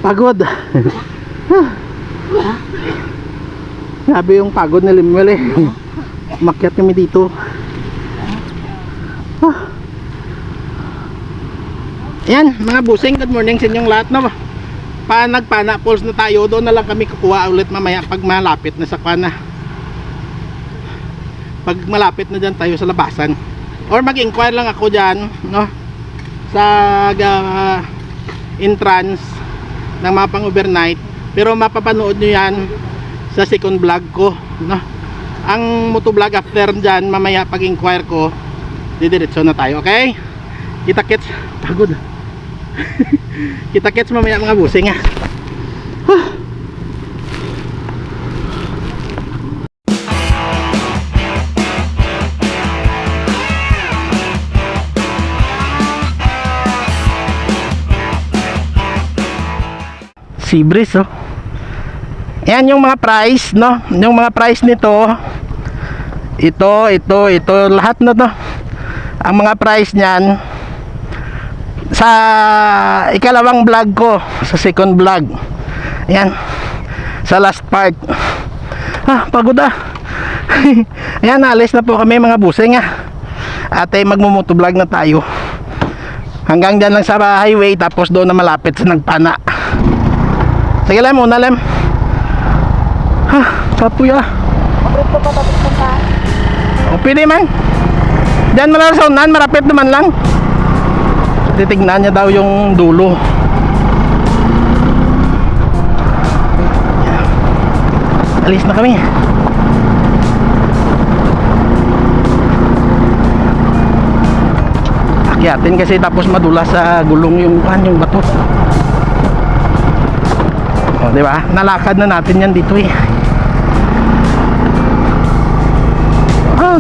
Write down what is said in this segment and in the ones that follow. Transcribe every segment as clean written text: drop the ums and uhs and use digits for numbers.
Pagod. Grabe yung pagod ni Limuel eh. Umakyat kami dito. Yan mga busing, good morning sa inyong lahat na. Nagpana pulse na tayo. Doon na lang kami kukuha ulit mamaya pag malapit na sa kana. Pag malapit na dyan tayo sa labasan. Or mag-inquire lang ako dyan, no? Sa entrance ng mga pang overnight. Pero mapapanood nyo yan sa second vlog ko, no? Ang motovlog after dyan, mamaya pag-inquire ko, didiretso na tayo, okay? Kita-kits, pagod. Kita-kits mamaya mga busing ha. Sea breeze oh. Yan yung mga price, no? Yung mga price nito, ito lahat na to. Ang mga price niyan sa ikalawang vlog ko, sa second vlog. Yan. Sa last part. Pagod ah. Ayan, alis na po kami mga busing ah. Ate, magmumotovlog na tayo. Hanggang dyan lang sa highway, tapos doon na malapit sa Nagpana. Sige lang muna lang. Papuy ah. Pabrito pa tapos punta. O pwede man. Diyan man lang sa unan, marapit naman lang. Titignan niya daw yung dulo. Alis na kami. Akyatin kasi tapos madulas sa gulong yung bato. O, di ba? Nalakad na natin yan dito eh.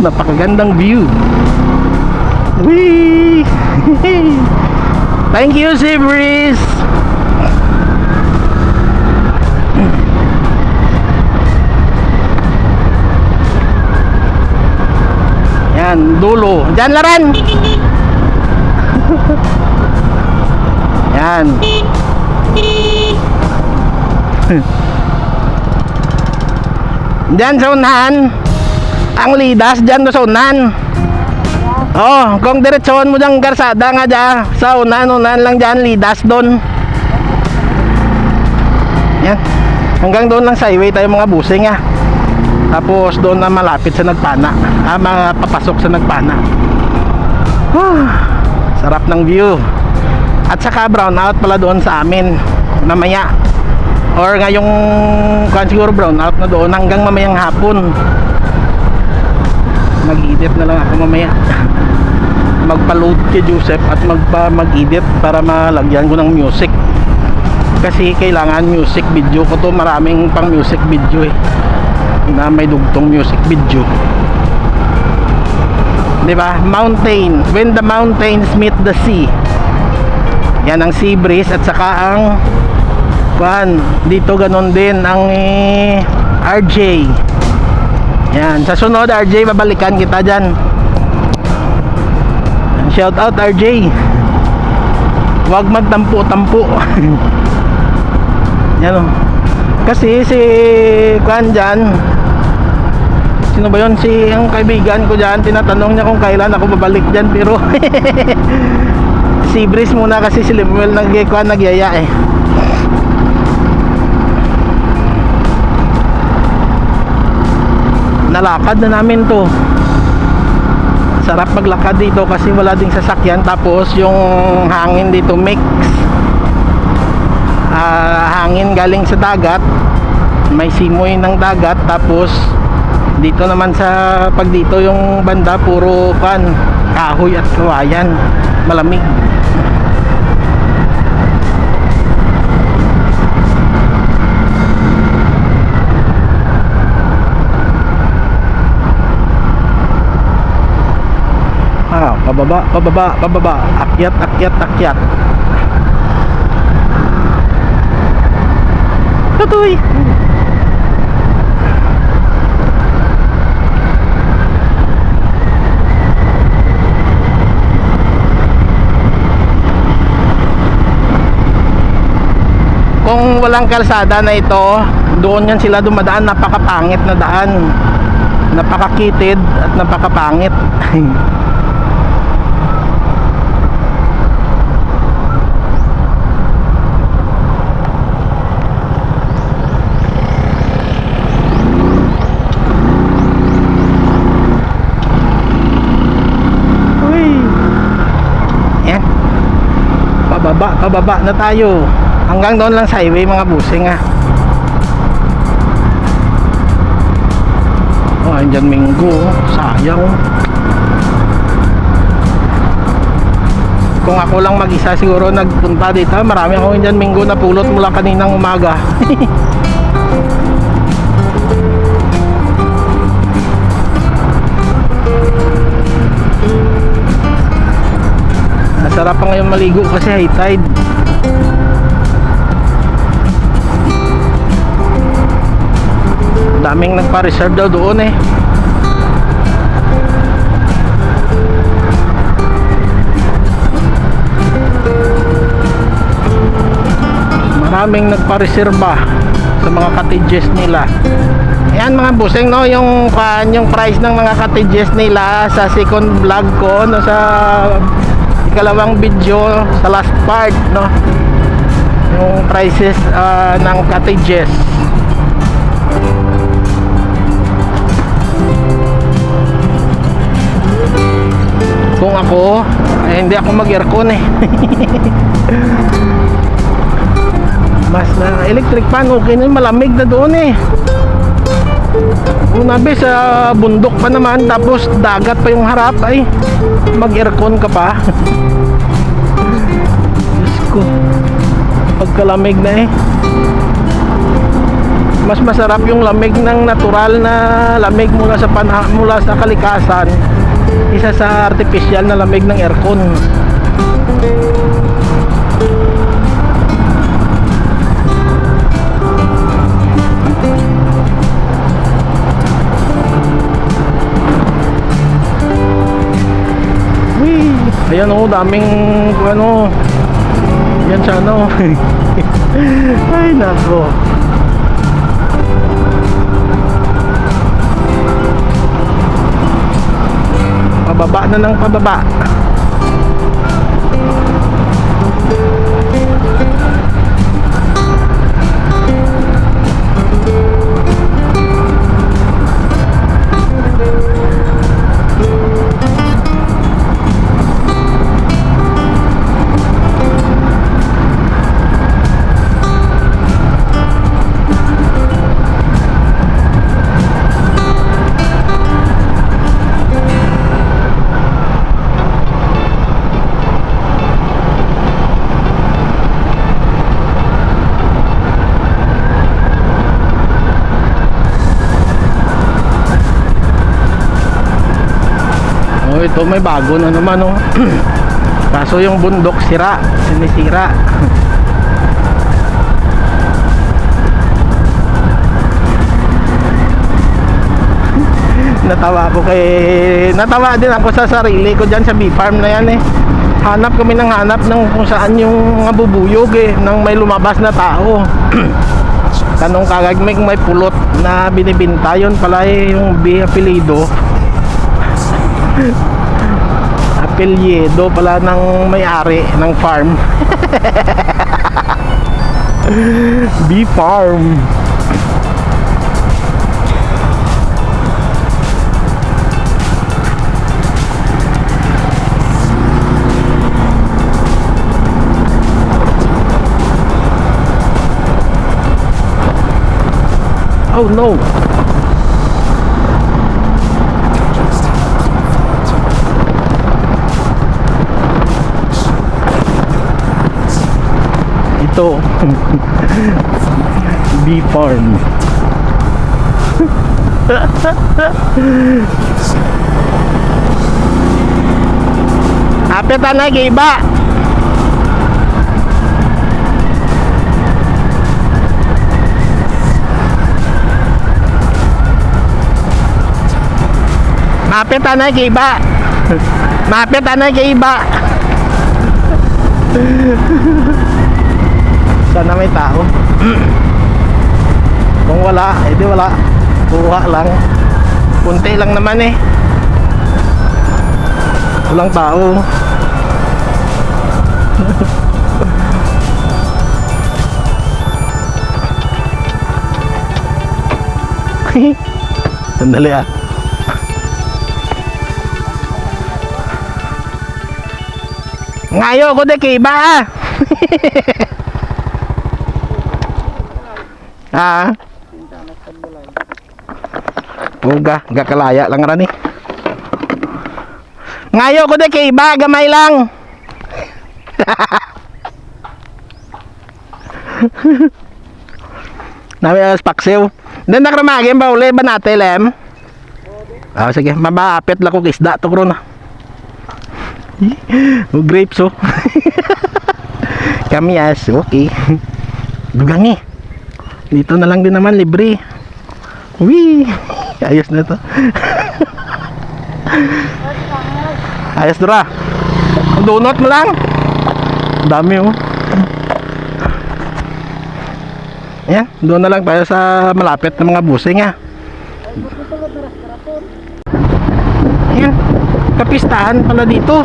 Napakagandang view. Whee! Thank you, Sea Breeze. Yan, dulo. Diyan laran. Yan. Diyan sa unahan. Ang lidas dyan sa unahan. Oh, kung diretsohan mo dyan garsada nga dyan sa unahan lang dyan, lidas doon. Yan. Hanggang doon lang sa highway tayo mga busing ah. Tapos doon na malapit sa Nagpana. Mga papasok sa Nagpana. Sarap ng view. At saka brown out pala doon sa amin mamaya. Or ngayong siguro brown out na doon hanggang mamayang hapon. Mag-edit na lang ako mamaya. Magpa-load kay Joseph at mag-edit para malagyan ko ng music. Kasi kailangan music video ko to. Maraming pang music video eh. Na may dugtong music video. Diba? Mountain. When the mountains meet the sea. Yan ang Sea Breeze at saka ang dito ganon din ang RJ. Yan, sa sunod RJ babalikan kita dyan. Shout out RJ. Huwag magtampo-tampo. Yan o. Kasi si dyan, sino ba yun? Ang kaibigan ko dyan, tinatanong niya kung kailan ako babalik dyan. Pero Sea Breeze muna kasi si Limuel nagyaya eh. Nalakad na namin to. Sarap maglakad dito kasi wala ding sasakyan. Tapos yung hangin dito mix. Hangin galing sa dagat, may simoy ng dagat. Tapos dito naman sa pag dito yung banda puro kahoy at kawayan, malamig. Pababa, akyat. Tutoy. walang kalsada na ito, doon yan sila dumadaan. Napakapangit na daan, napakakitid at napakapangit. Pababa na tayo. Hanggang doon lang sa highway mga busing ha. Oh, andyan Minggo. Sayang. Kung ako lang mag-isa siguro nagpunta dito, marami ako andyan Minggo na pulot mula kaninang umaga. Masarap pa ngayon maligo kasi high tide. Daming nagpa-reserve daw doon eh. Maraming nagpa-reserva sa mga cottages nila. Ayan mga busing, no, yung price ng mga cottages nila sa second vlog ko, no, sa ikalawang video sa last part, no, yung prices ng cottages. Kung ako hindi ako mag-aircon eh. Mas na electric fan okay na, malamig na doon eh. Unabi sa bundok pa naman, tapos dagat pa yung harap, ay mag-aircon ka pa. Diyos ko, pagkalamig na eh. Mas masarap yung lamig ng natural na lamig mula sa kalikasan, isa sa artificial na lamig ng aircon. Ayan o, daming ano, yan siya ano. Ay nako, pababa na ng pababa. Oh, ito may bago na naman oh. Kaso yung bundok sinisira. Natawa din ako sa sarili ko dyan sa bee farm na yan eh. Hanap kami ng kung saan yung mga bubuyog eh, nang may lumabas na tao. Tanong kagad may pulot na binibinta, yun pala eh, yung bee apelido. Apelyido pala ng may-ari ng farm. Bee farm. Oh no. Ito bee farm. Apet na giba. Mapit na giba. Mapit na giba. Sa Sana may tao. Kung wala, edi wala. Kuha lang. Kunti lang naman eh. Walang tao. Sandali ah. Ngayo ko de kiba ah. Ah. Uga, gakalaya lang rani. Ngayo ko de kiba, gamay lang. Nabi as paksiw. Den nakramagin ba uli ba natin lem? Ah, sige, mabapit lang ko isda to kro na. Grapes oh. Kami as okay. Dugang eh. Dito na lang din naman libre. Wee. Ayos na to. Ayos dura. Donut mo lang. Dami oh. Ayan, doon na lang tayo sa malapit na mga busing ha. Ayan, kapistahan pala dito.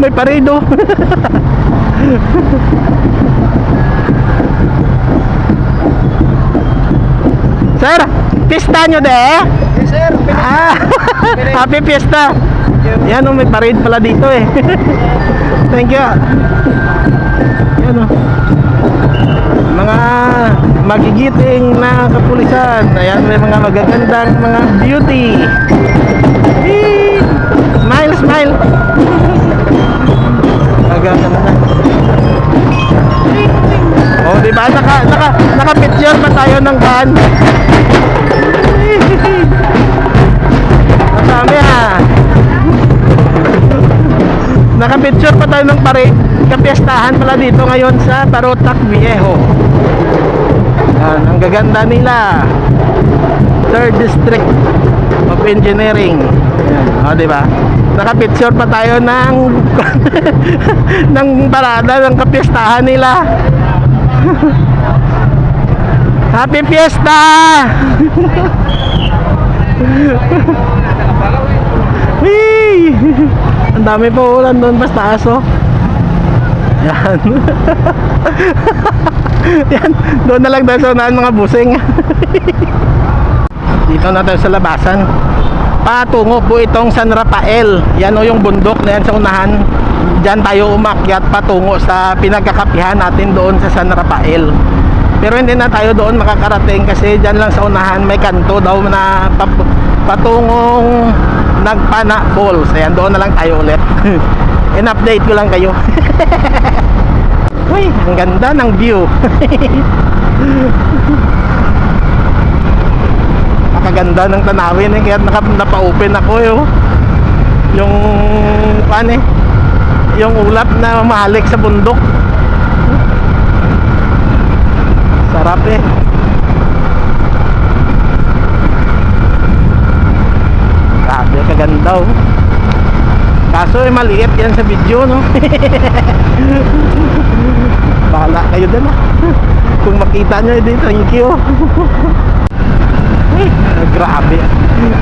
May paredo. Sir, pista nyo de? Yes, sir. Ah, happy fiesta. Yan oh, may parade pala dito eh. Thank you. Yan oh. Mga magigiting na kapulisan. Ayan, may mga magagandang mga beauty. Eee! Smile, smile. Magaganda. Oh, di ba? Naka-picture pa tayo ng van. Masami ah. Naka-picture pa tayo ng parade. Kapiestahan pala dito ngayon sa Parotac Viejo. Yan, ang gaganda nila. 3rd District of Engineering. Yan, o diba? Naka-picture pa tayo ng ng parada ng kapiestahan nila. Happy Fiesta! Whee! Ang dami po ulan doon basta aso. Yan. Yan, doon na lang tayo sa unahan mga busing. Dito na tayo sa labasan. Patungo po itong San Rafael. Yan o yung bundok na yan sa unahan. Diyan tayo umakyat patungo sa pinagkakapihan natin doon sa San Rafael. Pero hindi na tayo doon makakarating kasi diyan lang sa unahan may kanto daw na patungong Nagpana Falls. Ayan, doon na lang tayo ulit. In-update ko lang kayo. Uy, ang ganda ng view. Nakaganda ng tanawin eh, kaya napa-open ako eh. Yung paano eh, yung ulap na mahalik sa bundok. Sarap eh. Grabe, kaganda oh. Kaso eh maliit yan sa video no. Bahala kayo din ah. Kung makita nyo dito, thank you. Grabe,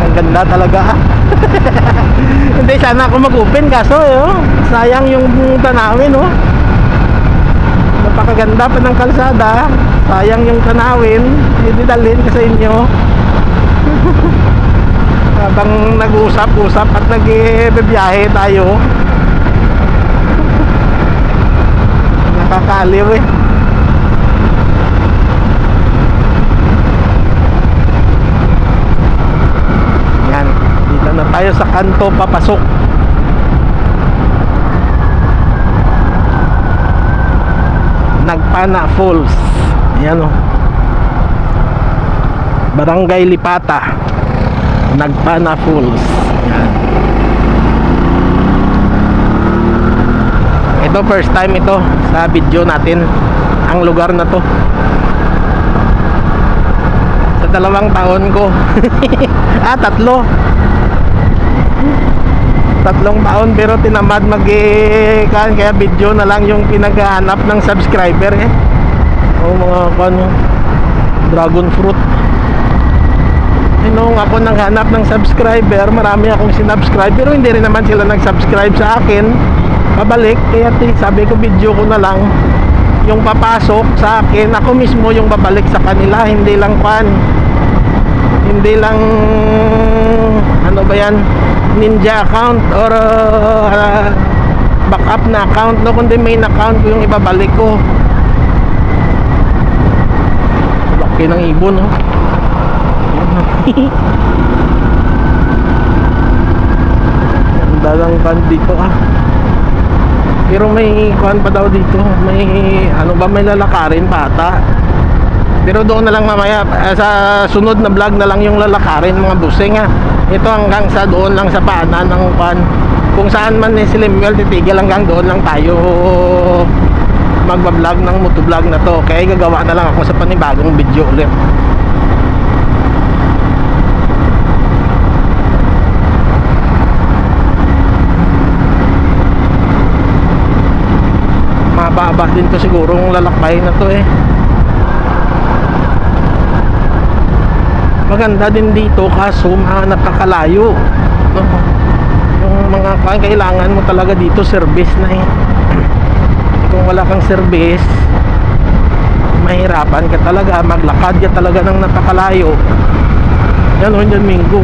ang ganda talaga ah. Hindi sana ako mag-open kaso oh, sayang yung tanawin oh. Napakaganda pa ng kalsada, sayang yung tanawin. Hindi dalhin ko sa inyo. Habang nag-usap-usap at nag-biyahe tayo, nakakaliw eh. Yan, dito na tayo sa kanto papasok. Nagpana Falls. Yan o, Barangay Lipata, Nagpana Falls. Yan. Ito first time ito sa video natin, ang lugar na to. Sa 2 taon ko. 3 taon pero tinamad kaya video na lang yung pinaghahanap ng subscriber eh. mga ano, dragon fruit. Nung ako naghanap ng subscriber, marami akong sinubscribe, pero hindi rin naman sila nag-subscribe sa akin pabalik. Kaya sabi ko, video ko na lang yung papasok sa akin, ako mismo yung babalik sa kanila. Hindi lang hindi lang ano ba yan, ninja account or backup na account, no, kundi main account ko yung ibabalik ko. Laki ng ibon, no? Ganda lang kan dito, ah. Pero may kuhan pa daw dito, may ano ba, may lalakarin pa ata. Pero doon na lang mamaya, sa sunod na vlog na lang yung lalakarin, mga busing, ah. Ito hanggang sa doon lang sa paanan ng kuhan. Kung saan man ni Slimuel, titigil hanggang doon lang tayo magbablog ng motovlog na to. Kaya gagawa na lang ako sa panibagong video ulit. Mababa din to siguro ng lalakbay na to, eh. Maganda din dito kaso napakalayo, no? Yung mga kailangan mo talaga dito service na, eh. Kung wala kang service, mahirapan ka talaga, maglakad ka talaga ng napakalayo. Yan, o, dyan Minggo.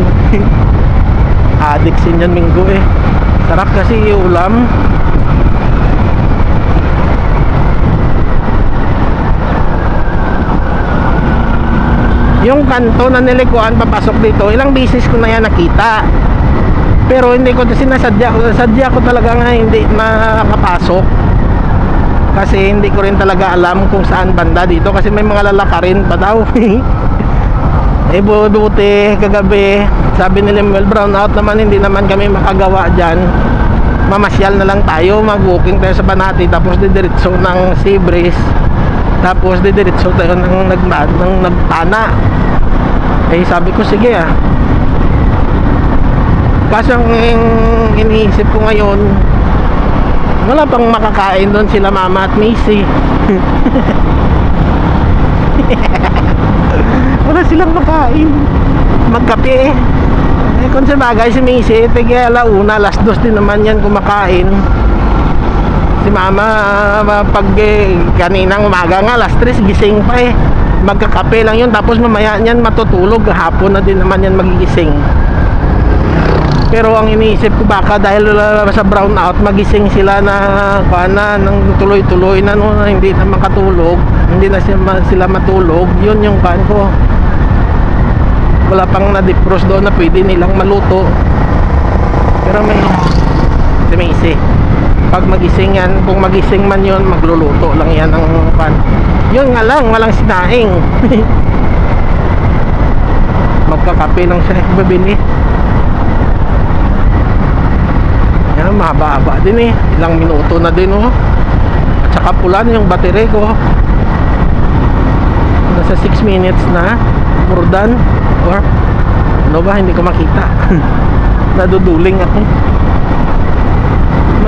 Addict sin dyan Minggo, eh. Sarap kasi ulam. Yung kanto na nilikuan papasok dito, ilang beses ko na yan nakita. Pero hindi ko sadya ko talaga nga hindi makapasok. Kasi hindi ko rin talaga alam kung saan banda dito, kasi may mga lalakarin pa daw. Eh buti kagabi, sabi ni Lemuel, brown out naman, hindi naman kami makagawa dyan. Mamasyal na lang tayo, mag-walking tayo sa Banati, tapos didiretso ng Seabreeze, tapos didiretso tayo ng Nagtana. Eh sabi ko, sige, ah. Kaso ang iniisip ko ngayon, wala pang makakain doon sila Mama at Macy. Wala silang makain. Magkape, eh. Kung sa bagay si Macy, tigil alauna, alas 2 din naman yan kumakain. Si Mama, pag kaninang umaga nga, alas 3 gising pa, eh. Magkakape lang yun, tapos mamaya yan matutulog, hapon na din naman yan magigising. Pero ang iniisip ko, baka dahil sa brown out, magising sila na ng tuloy-tuloy na, no, hindi na makatulog, hindi na sila matulog. Yun yung ko, wala pang na-defrost doon na pwede nilang maluto. Pero may isi, pag magising yan, kung magising man yun, magluluto lang yan ng yun nga lang, walang sinaing. Magkakape lang siya bibili. Yan, mahaba-haba din, eh. Ilang minuto na din, oh. At saka pula na yung battery ko. Nasa 6 minutes na. More than, or ano ba, hindi ko makita. Naduduling ako.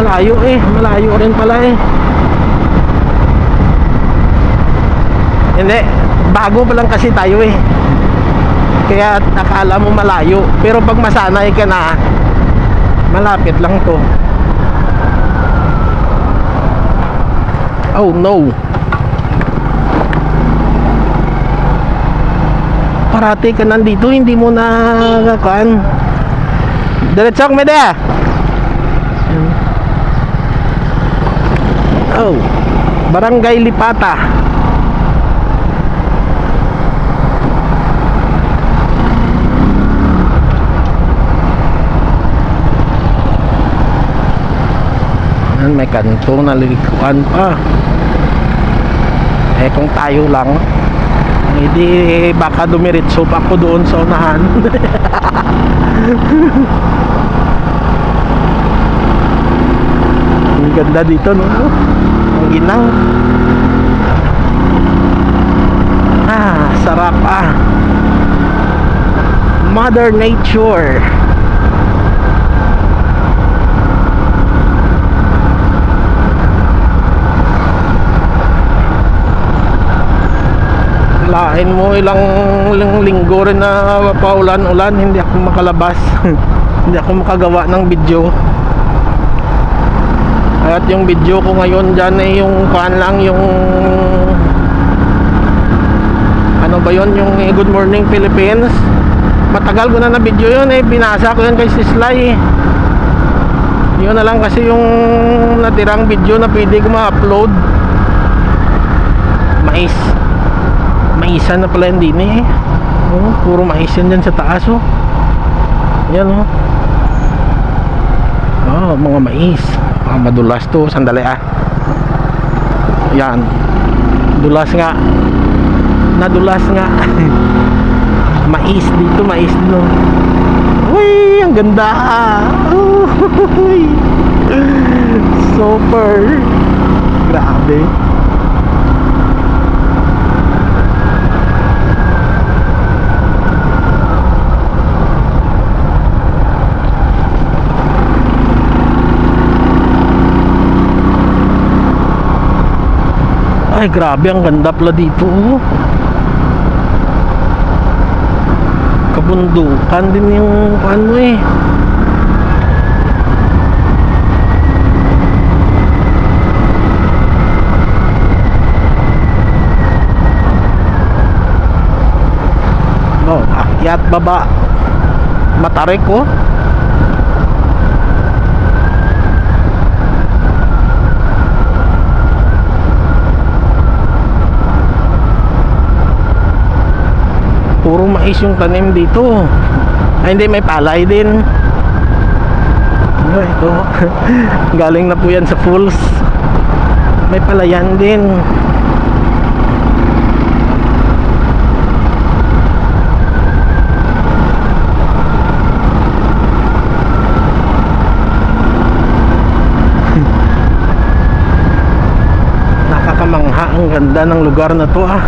Malayo, eh. Malayo rin pala, eh. Hindi, bago pa lang kasi tayo, eh. Kaya akala mo malayo, pero pag masanay ka na, malapit lang to. Oh no, parati ka nandito, hindi mo na kakaan. Diretsok mo dia. Oh, Barangay Lipata. May kanto na lilikuan pa. Eh kung tayo lang, hindi baka dumiritso pa ako doon sa unahan. Ang ganda dito, no? Ang ginaw. Sarap, ah. Mother Nature. Lain mo ilang linggo rin na paulan-ulan, hindi ako makalabas. Hindi ako makagawa ng video. At yung video ko ngayon dyan ay yung kuan lang, yung ano ba yon, yung Good Morning Philippines. Matagal ko na video yun eh, binasa ko yun kay Sislay. Yun na lang kasi yung natirang video na pwede ko ma-upload. Maisan na pala yun din eh. Oh, puro mais yan dyan sa taas oh. Yan oh. Oh, mga mais. Madulas to, sandali ah. Yan. Dulas nga. Nadulas nga. Mais dito, mais dito. Uy, ang ganda. Uy. Super. Grabe. Ay, grabe, ang ganda pala dito oh. Kabundukan din yung ano eh. Oh, akyat baba. Matarik oh. Puro mais yung tanim dito. Ay hindi, may palay din. Ito. Galing na po yan sa Fools. May palayan din. Nakakamangha, ang ganda ng lugar na to ah.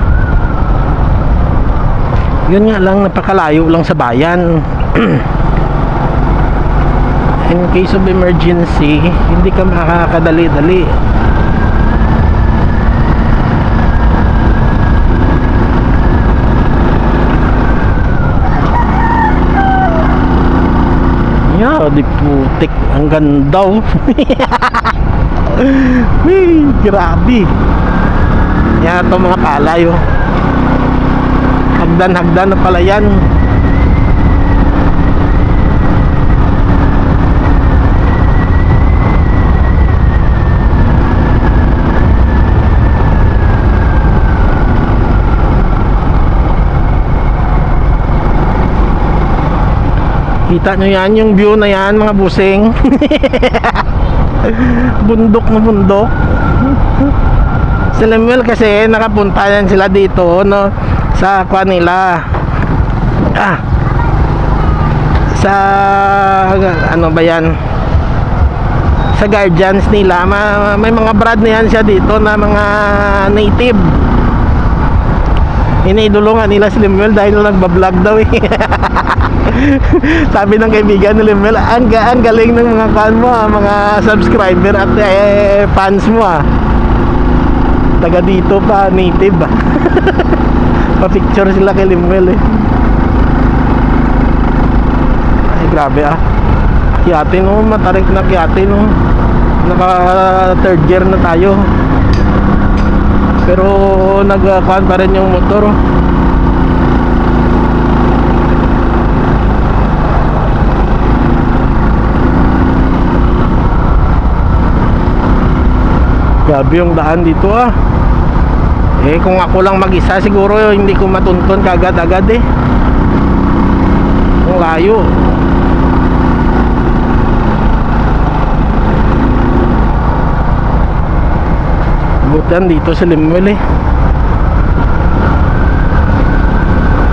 Yun nga lang, napakalayo lang sa bayan. In case of emergency, hindi ka makakadali-dali. Yeah, di putik. Ang ganda oh. Uy, grabe. Yan ito mga palay oh. Hagdan na pala yan. Kita nyo yan, yung view na yan mga busing. Bundok na bundok. Sa Lemuel kasi nakapunta yan sila dito no, sa Kuanila. Sa ano ba yan, sa guardians nila. May mga brad na yan siya dito na mga native. Iniidulungan nila si Lemuel dahil nagbablog daw eh. Sabi ng kaibigan ni Lemuel, ang galing ng mga fan mo mga subscriber at fans mo taga dito pa, native pa-picture sila kay Lemuel eh. Ay grabe Kiyate no, matarik na Kiyate no. Naka third gear na tayo. Pero nag-kuhan pa rin yung motor Grabe yung daan dito Eh kung ako lang mag-isa siguro hindi ko matuntun kagad-agad eh. Ang layo. Butan dito sa Lemuel eh.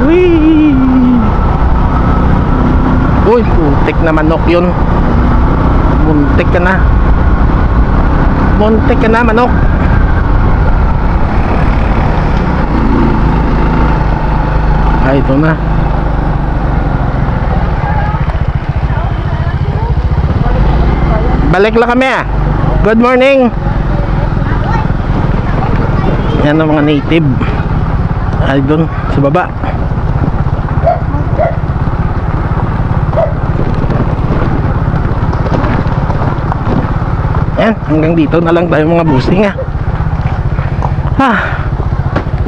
Wee! Uy, putik na manok yun. Muntik ka na. Muntik ka na manok. Ito na. Balik lang kami Good morning. Yan ang mga native. Ay, doon sa baba. Yan, hanggang dito na lang tayo mga busing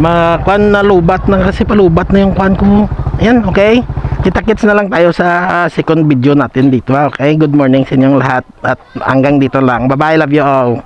makuan na lubat na kasi palubat na yung kuan ko. Yan, okay. Kita-kits na lang tayo sa second video natin dito. Okay, good morning sa inyong lahat at hanggang dito lang. Bye bye, love you all.